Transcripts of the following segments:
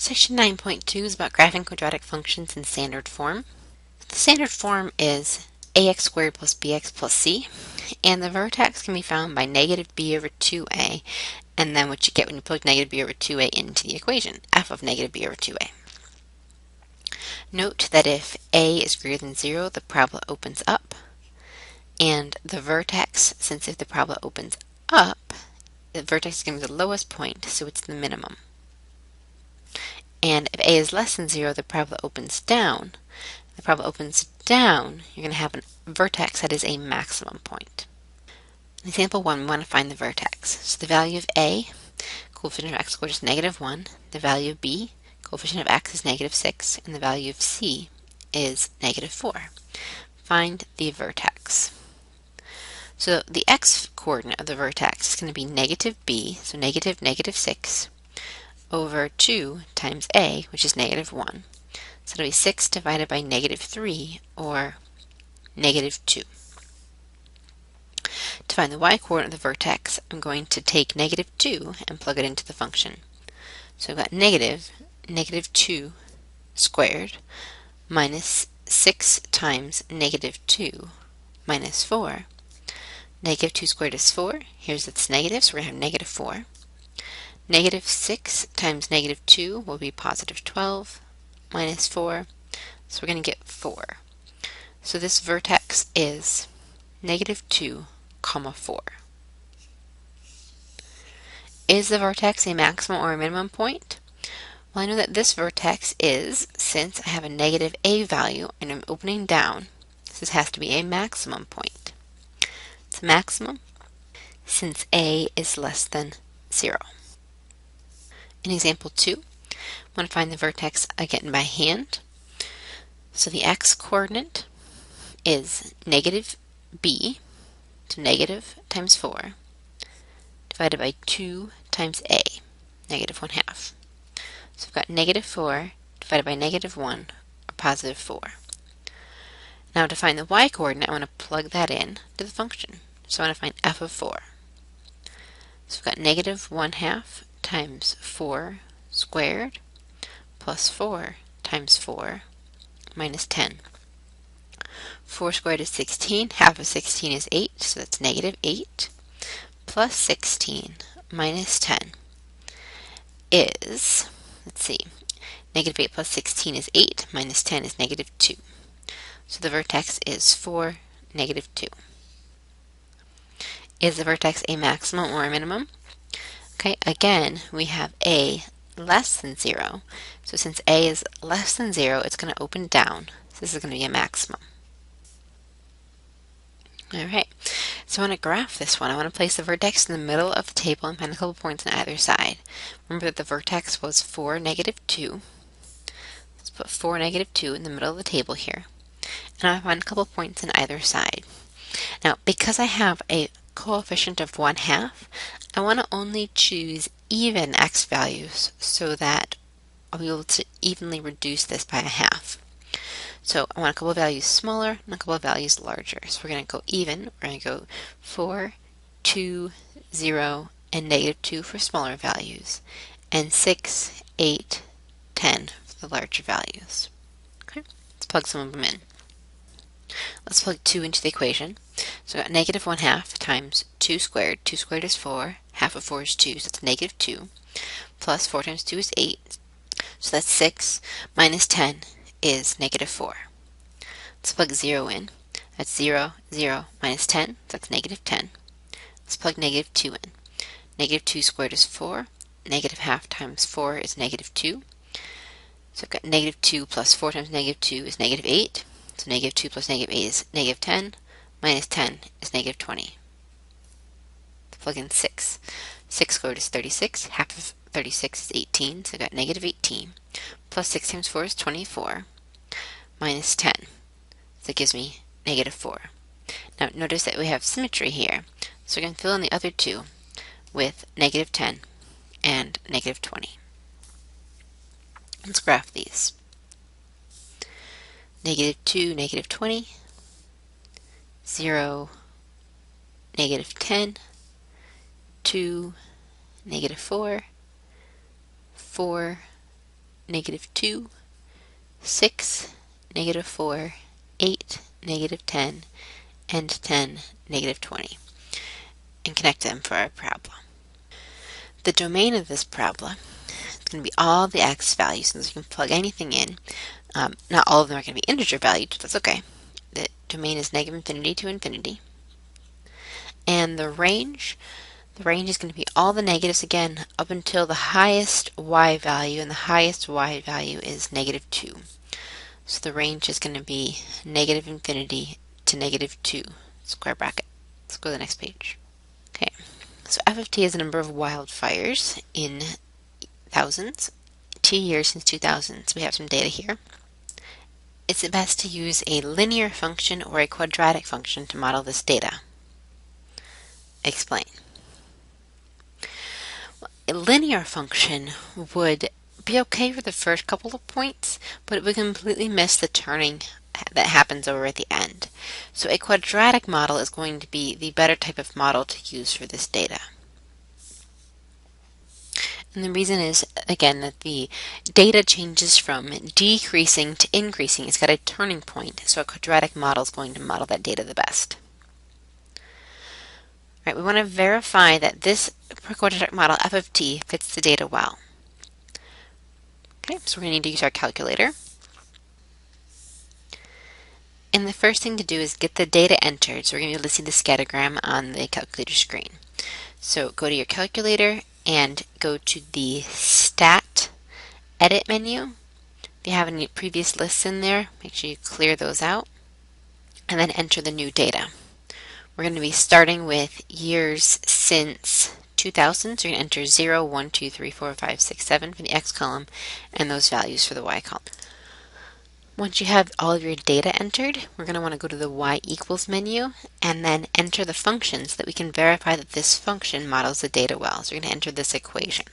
Section 9.2 is about graphing quadratic functions in standard form. The standard form is ax squared plus bx plus c, and the vertex can be found by negative b over 2a, and then what you get when you plug negative b over 2a into the equation, f of negative b over 2a. Note that if a is greater than 0, the parabola opens up, and the vertex, since if the parabola opens up, the vertex is going to be the lowest point, so it's the minimum. And if a is less than 0, the parabola opens down. If the parabola opens down, you're going to have a vertex that is a maximum point. In example 1, we want to find the vertex. So the value of a, coefficient of x squared, is -1. The value of b, coefficient of x, is -6. And the value of c is -4. Find the vertex. So the x-coordinate of the vertex is going to be negative b, so -6, over 2 times a, which is -1. So it'll be 6 divided by -3, or -2. To find the y-coordinate of the vertex, I'm going to take -2 and plug it into the function. So I've got -2 squared minus 6 times -2 minus 4. -2 squared is 4. Here's its negative, so we're going to have -4. -6 times -2 will be positive 12 minus 4, so we're going to get 4. So this vertex is -2, 4. Is the vertex a maximum or a minimum point? Well, I know that this vertex is, since I have a negative a value and I'm opening down, so this has to be a maximum point. It's a maximum since a is less than 0. In example 2, I want to find the vertex again by hand. So the x-coordinate is negative b, so negative times 4, divided by 2 times a, -1/2. So I've got -4 divided by -1, or positive 4. Now to find the y-coordinate, I want to plug that in to the function. So I want to find f of 4. So we've got -1/2 times 4 squared plus 4 times 4 minus 10. 4 squared is 16, half of 16 is 8, so that's -8, plus 16 minus 10 is, let's see, -8 plus 16 is 8, minus 10 is -2. So the vertex is 4, -2. Is the vertex a maximum or a minimum? Okay, again, we have a less than 0. So since a is less than 0, it's going to open down. So this is going to be a maximum. Alright, so I want to graph this one. I want to place the vertex in the middle of the table and find a couple points on either side. Remember that the vertex was 4, -2. Let's put 4, -2 in the middle of the table here. And I find a couple points on either side. Now, because I have a coefficient of 1/2, I want to only choose even x values so that I'll be able to evenly reduce this by 1/2. So I want a couple of values smaller and a couple of values larger. So we're going to go even. We're going to go 4, 2, 0, and -2 for smaller values, and 6, 8, 10 for the larger values. Okay, let's plug some of them in. Let's plug 2 into the equation. So I've got -1/2 times 2 squared. 2 squared is 4. Half of 4 is 2, so that's -2. Plus 4 times 2 is 8. So that's 6. Minus 10 is -4. Let's plug 0 in. That's 0, 0, minus 10. That's -10. Let's plug -2 in. -2 squared is 4. -1/2 times 4 is -2. So I've got -2 plus 4 times -2 is -8. So -2 plus -8 is -10. Minus 10 is -20. Let's plug in 6. 6 squared is 36. Half of 36 is 18. So I've got -18. Plus 6 times 4 is 24. Minus 10. So it gives me -4. Now notice that we have symmetry here. So we're going to fill in the other two with -10 and -20. Let's graph these. -2, -20, 0, -10, 2, -4, 4, -2, 6, -4, 8, -10, and 10, -20, and connect them for our parabola. The domain of this parabola is going to be all the x values, so you can plug anything in. Not all of them are going to be integer valued, but that's okay. The domain is -infinity to infinity. And the range is going to be all the negatives again up until the highest y value, and the highest y value is -2. So the range is going to be -infinity to -2 square bracket. Let's go to the next page. Okay, so f of t is the number of wildfires in thousands, t years since 2000. So we have some data here. Is it best to use a linear function or a quadratic function to model this data? Explain. A linear function would be okay for the first couple of points, but it would completely miss the turning that happens over at the end. So a quadratic model is going to be the better type of model to use for this data. And the reason is, again, that the data changes from decreasing to increasing. It's got a turning point, so a quadratic model is going to model that data the best. All right, we want to verify that this quadratic model, f of t, fits the data well. Okay, so we're going to need to use our calculator. And the first thing to do is get the data entered. So we're going to be able to see the scattergram on the calculator screen. So go to your calculator and go to the Stat Edit menu. If you have any previous lists in there, make sure you clear those out. And then enter the new data. We're going to be starting with years since 2000. So you're going to enter 0, 1, 2, 3, 4, 5, 6, 7 for the x column and those values for the y column. Once you have all of your data entered, we're going to want to go to the y equals menu and then enter the function so that we can verify that this function models the data well. So we're going to enter this equation.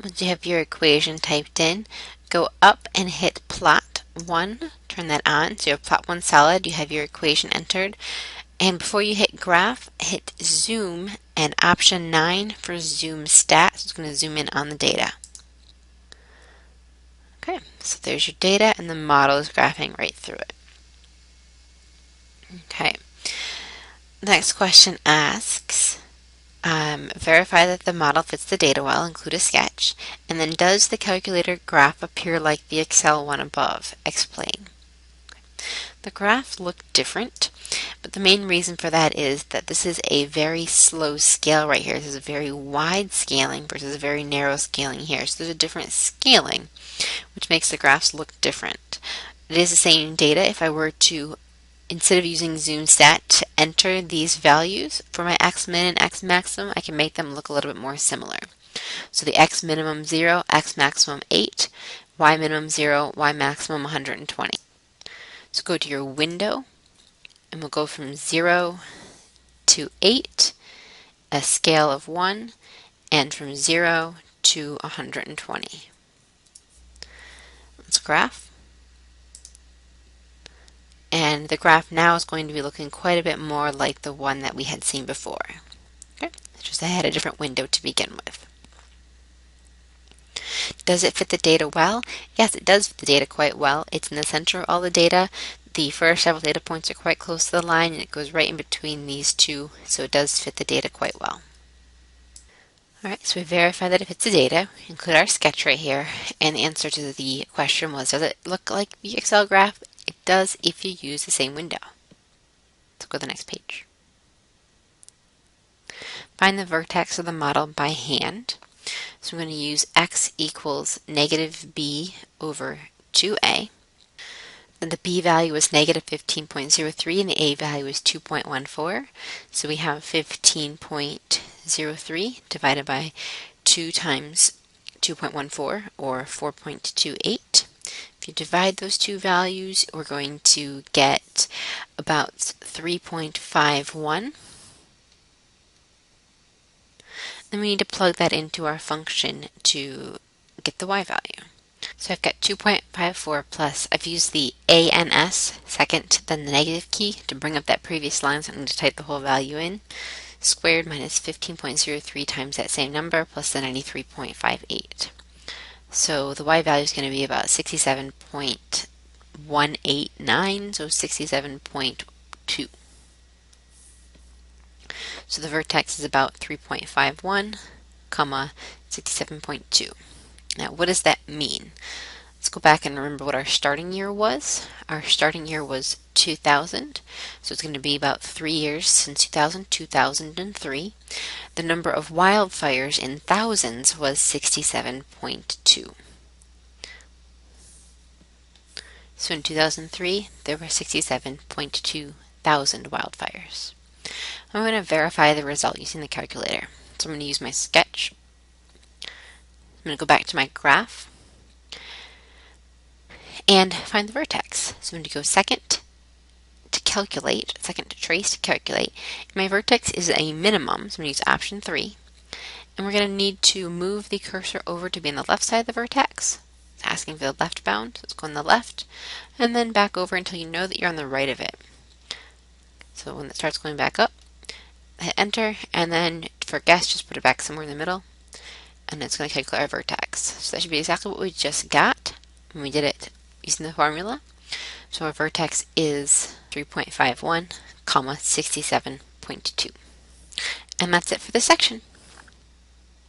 Once you have your equation typed in, go up and hit plot 1, turn that on. So you have plot 1 solid, you have your equation entered. And before you hit graph, hit zoom and option 9 for zoom stat. So it's going to zoom in on the data. Okay, so there's your data and the model is graphing right through it. Okay, the next question asks, verify that the model fits the data well, include a sketch, and then does the calculator graph appear like the Excel one above? Explain. The graph looked different, but the main reason for that is that this is a very slow scale right here. This is a very wide scaling versus a very narrow scaling here. So there's a different scaling, which makes the graphs look different. It is the same data. If I were to, instead of using zoom stat to enter these values for my x min and x maximum, I can make them look a little bit more similar. So the x minimum 0, x maximum 8, y minimum 0, y maximum 120. So go to your window, and we'll go from 0 to 8, a scale of 1, and from 0 to 120. Let's graph. And the graph now is going to be looking quite a bit more like the one that we had seen before. Okay, it's just I had a different window to begin with. Does it fit the data well? Yes, it does fit the data quite well. It's in the center of all the data. The first several data points are quite close to the line, and it goes right in between these two, so it does fit the data quite well. Alright, so we verified that it fits the data, include our sketch right here, and the answer to the question was, does it look like the Excel graph? It does if you use the same window. Let's go to the next page. Find the vertex of the model by hand. So I'm going to use x equals -b over 2a. Then the b value was -15.03 and the a value is 2.14. So we have 15.03 divided by 2 times 2.14 or 4.28. If you divide those two values, we're going to get about 3.51. Then we need to plug that into our function to get the y value. So I've got 2.54 plus, I've used the ANS second, then the negative key to bring up that previous line, so I'm going to type the whole value in. squared minus 15.03 times that same number plus the 93.58. So the y value is going to be about 67.189, so 67.2. So the vertex is about 3.51, comma 67.2. Now what does that mean? Let's go back and remember what our starting year was. Our starting year was 2000, so it's going to be about 3 years since 2003. The number of wildfires in thousands was 67.2. So in 2003, there were 67.2 thousand wildfires. I'm going to verify the result using the calculator. So I'm going to use my sketch. I'm going to go back to my graph and find the vertex. So I'm going to go second to calculate, second to trace to calculate. My vertex is a minimum, so I'm going to use option 3. And we're going to need to move the cursor over to be on the left side of the vertex. It's asking for the left bound, so let's go on the left, and then back over until you know that you're on the right of it. So when it starts going back up, hit enter, and then for guess, just put it back somewhere in the middle, and it's going to calculate our vertex. So that should be exactly what we just got when we did it using the formula. So our vertex is 3.51, comma 67.2. And that's it for this section.